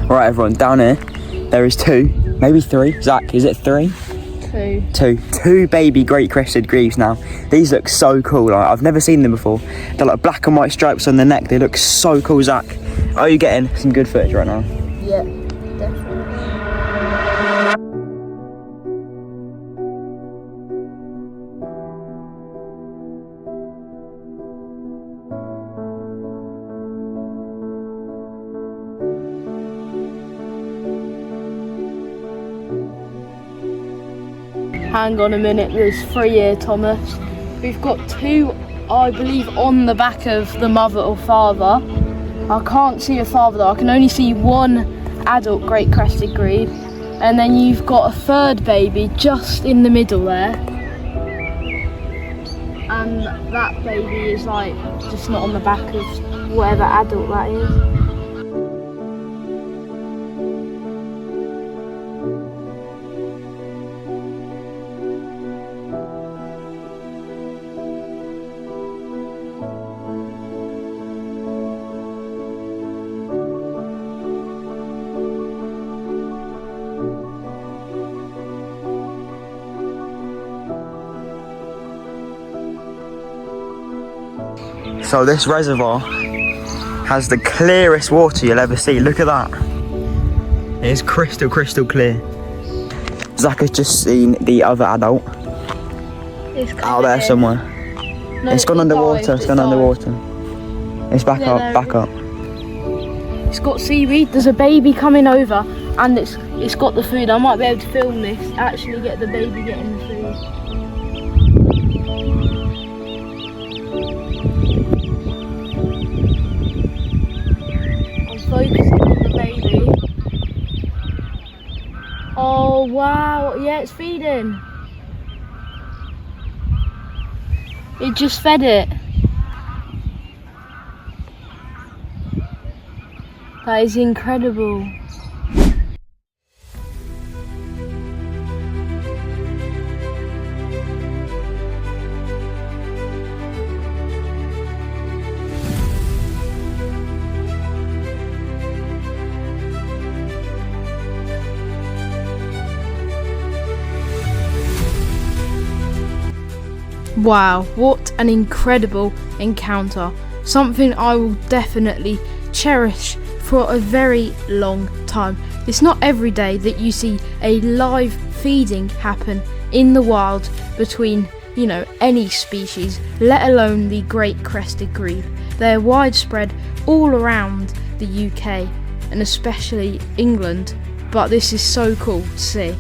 Right, everyone, down here, there is 2, maybe 3. Zach, is it 3? 2. 2 baby great crested grebes now. These look so cool. Like, I've never seen them before. They're like black and white stripes on the neck. They look so cool, Zach. Are you getting some good footage right now? Yeah, definitely. Hang on a minute, there's 3 here, Thomas. We've got 2, I believe, on the back of the mother or father. I can't see a father though, I can only see 1 adult great crested grebe. And then you've got a 3rd baby just in the middle there. And that baby is like, just not on the back of whatever adult that is. So this reservoir has the clearest water you'll ever see. Look at that. It's crystal clear. Zach has just seen the other adult out there somewhere. No, it's gone underwater. It's gone underwater. It's back up. Back up. It's got seaweed. There's a baby coming over, and it's got the food. I might be able to film this. Actually, get the baby getting the food. Focusing on the baby. Oh wow, yeah, it's feeding. It just fed it. That is incredible. Wow, what an incredible encounter. Something I will definitely cherish for a very long time. It's not every day that you see a live feeding happen in the wild between, you know, any species, let alone the great crested grebe. They're widespread all around the UK and especially England, but this is so cool to see.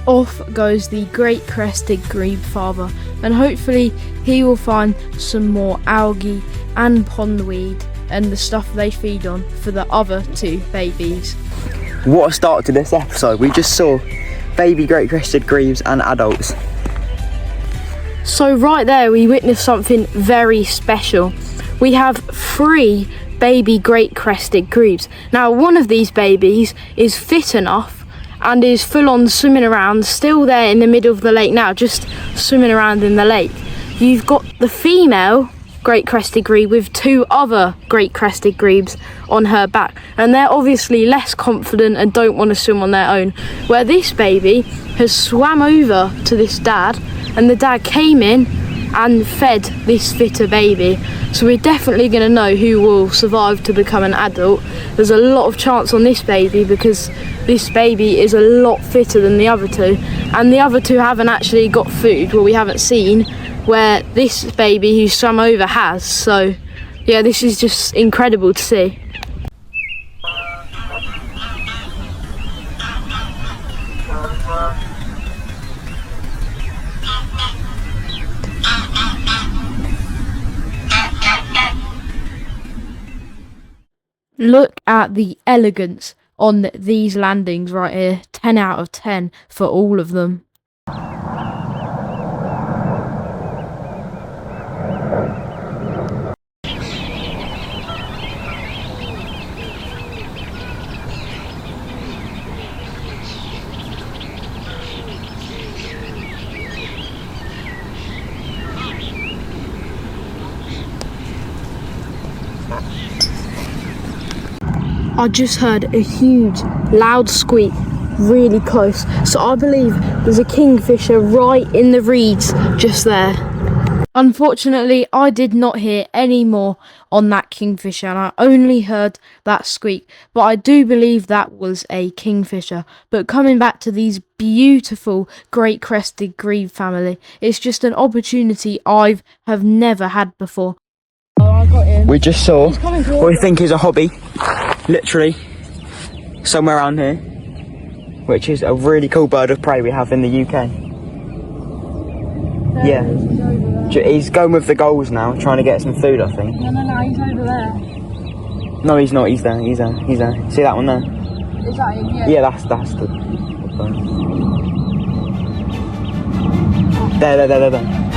Off goes the great crested grebe father, and hopefully he will find some more algae and pondweed and the stuff they feed on for the other 2 babies. What a start to this episode. We just saw baby great crested grebes and adults. So right there we witnessed something very special. We have 3 baby great crested grebes. Now one of these babies is fit enough and is full on swimming around, still there in the middle of the lake now, just swimming around in the lake. You've got the female great crested grebe with 2 other great crested grebes on her back, and they're obviously less confident and don't want to swim on their own, where this baby has swam over to this dad, and the dad came in and fed this fitter baby. So we're definitely going to know who will survive to become an adult. There's a lot of chance on this baby because this baby is a lot fitter than the other 2, and the other 2 haven't actually got food. Well, we haven't seen, where this baby who swam over has. So yeah, this is just incredible to see. Look at the elegance on these landings right here. 10 out of 10 for all of them. I just heard a huge loud squeak really close. So I believe there's a kingfisher right in the reeds just there. Unfortunately, I did not hear any more on that kingfisher, and I only heard that squeak, but I do believe that was a kingfisher. But coming back to these beautiful great crested grebe family, it's just an opportunity I have never had before. Oh, I got him. We just saw what we think is a hobby, literally somewhere around here, which is a really cool bird of prey we have in the UK. Yeah. He's going with the gulls now, trying to get some food, I think. No, he's over there. No, he's not. He's there. He's there. See that one there? Is that him? Yeah. Yeah, that's the. There.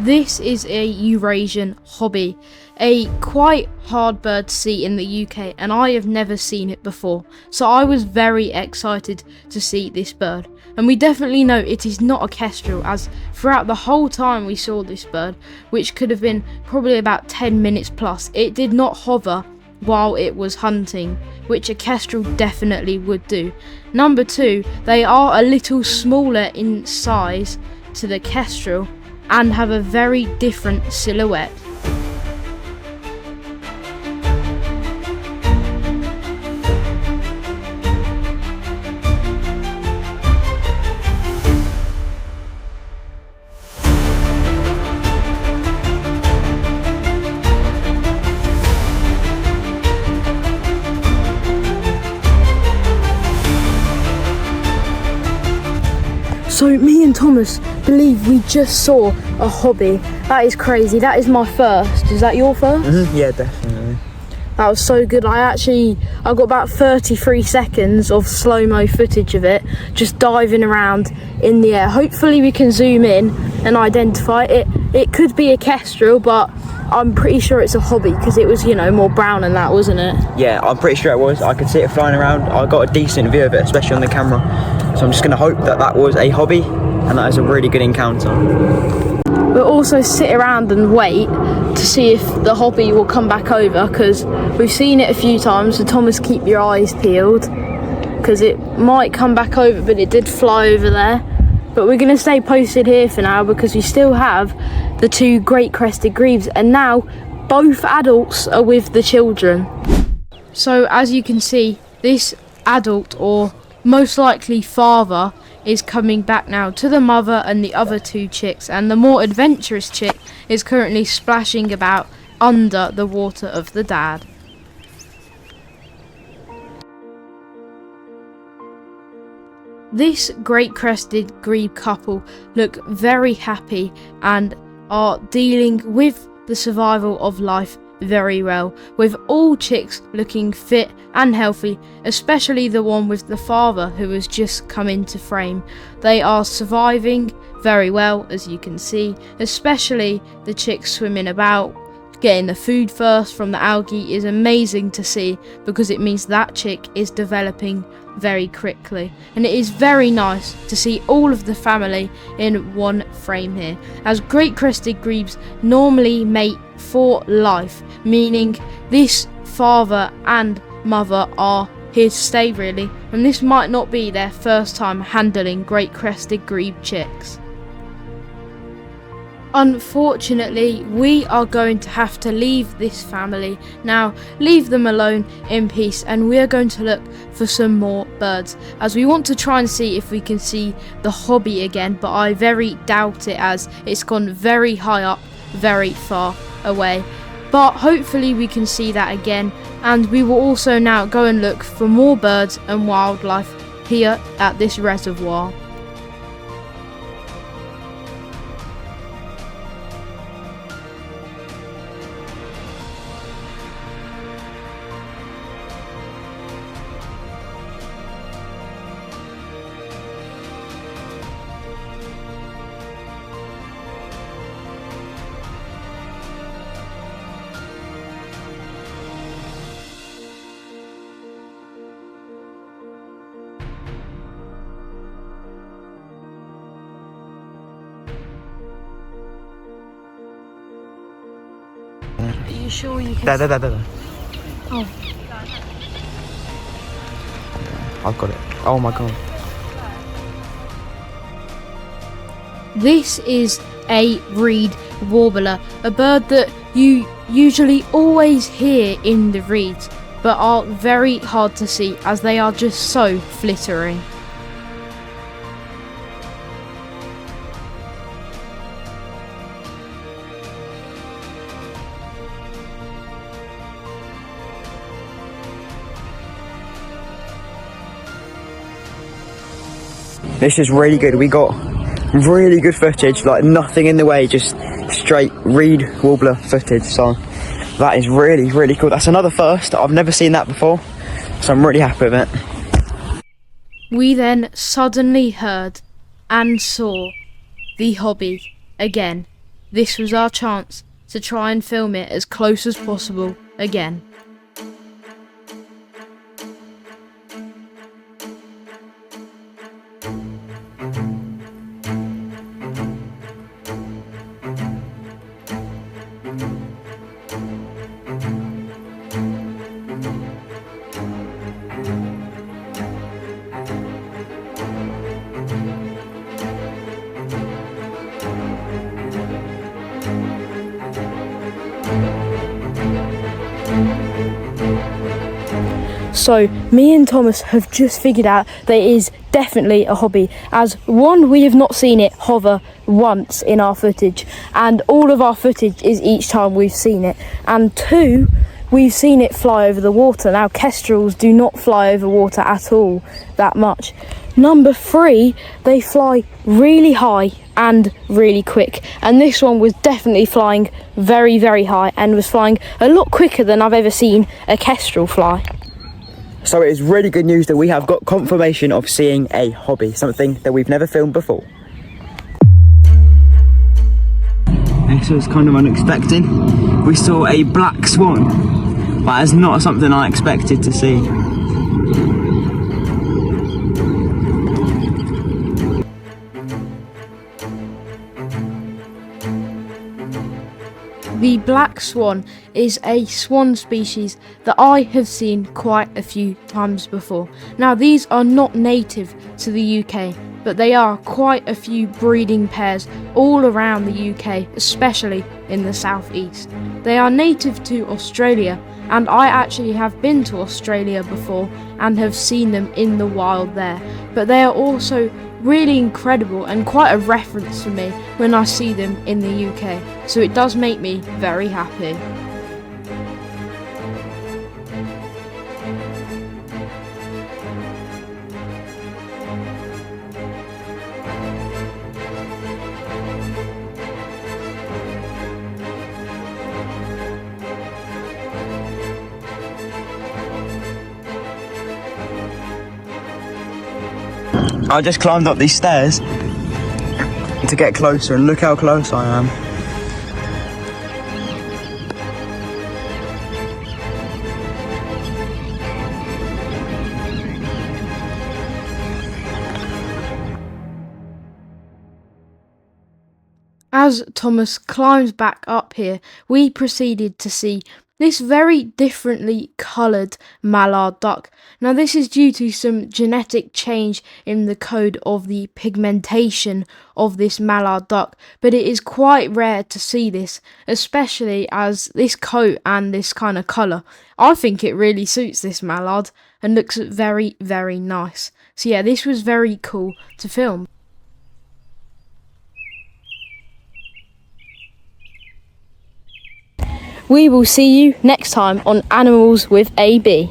This is a Eurasian hobby, a quite hard bird to see in the UK, and I have never seen it before, so I was very excited to see this bird. And we definitely know it is not a kestrel, as throughout the whole time we saw this bird, which could have been probably about 10 minutes plus, it did not hover while it was hunting, which a kestrel definitely would do. Number two, they are a little smaller in size to the kestrel and have a very different silhouette. So me and Thomas believe we just saw a hobby. That is crazy. That is my first. Is that your first? Mm-hmm. Yeah, definitely. That was so good. I got about 33 seconds of slow-mo footage of it, just diving around in the air. Hopefully we can zoom in and identify it. It could be a kestrel, but I'm pretty sure it's a hobby because it was, more brown than that, wasn't it? Yeah, I'm pretty sure it was. I could see it flying around. I got a decent view of it, especially on the camera. So I'm just going to hope that was a hobby and that is a really good encounter. We'll also sit around and wait to see if the hobby will come back over, because we've seen it a few times. So Thomas, keep your eyes peeled because it might come back over, but it did fly over there. But we're going to stay posted here for now because we still have the two great crested grebes, and now both adults are with the children. So as you can see, this adult, or most likely father, is coming back now to the mother and the other two chicks, and the more adventurous chick is currently splashing about under the water of the dad. This great crested grebe couple look very happy and are dealing with the survival of life very well, with all chicks looking fit and healthy, especially the one with the father who has just come into frame. They are surviving very well, as you can see, especially the chicks swimming about. Getting the food first from the algae is amazing to see because it means that chick is developing very quickly, and it is very nice to see all of the family in one frame here, as great crested grebes normally mate for life, meaning this father and mother are here to stay really, and this might not be their first time handling great crested grebe chicks. Unfortunately, we are going to have to leave this family now, leave them alone in peace, and we are going to look for some more birds, as we want to try and see if we can see the hobby again, but I very doubt it, as it's gone very high up, very far away. But hopefully we can see that again, and we will also now go and look for more birds and wildlife here at this reservoir. it. Are you sure you can? There. Oh. I've got it. Oh my god. This is a reed warbler, a bird that you usually always hear in the reeds, but are very hard to see as they are just so flittering. This is really good. We got really good footage, like nothing in the way, just straight reed warbler footage. So that is really, really cool. That's another first. I've never seen that before, so I'm really happy with it. We then suddenly heard and saw the hobby again. This was our chance to try and film it as close as possible again. So me and Thomas have just figured out that it is definitely a hobby, as one, we have not seen it hover once in our footage, and all of our footage is each time we've seen it, and two, we've seen it fly over the water. Now kestrels do not fly over water at all that much. Number three, they fly really high and really quick, and this one was definitely flying very, very high and was flying a lot quicker than I've ever seen a kestrel fly. So it is really good news that we have got confirmation of seeing a hobby, something that we've never filmed before. This was kind of unexpected. We saw a black swan, but it's not something I expected to see. The black swan is a swan species that I have seen quite a few times before. Now these are not native to the UK, but they are quite a few breeding pairs all around the UK, especially in the southeast. They are native to Australia, and I actually have been to Australia before and have seen them in the wild there, but they are also really incredible and quite a reference for me when I see them in the UK, so it does make me very happy. I just climbed up these stairs to get closer, and look how close I am. As Thomas climbs back up here, we proceeded to see this very differently coloured mallard duck. Now this is due to some genetic change in the code of the pigmentation of this mallard duck, but it is quite rare to see this, especially as this coat and this kind of colour, I think it really suits this mallard and looks very, very nice. So yeah, this was very cool to film. We will see you next time on Animals with AB.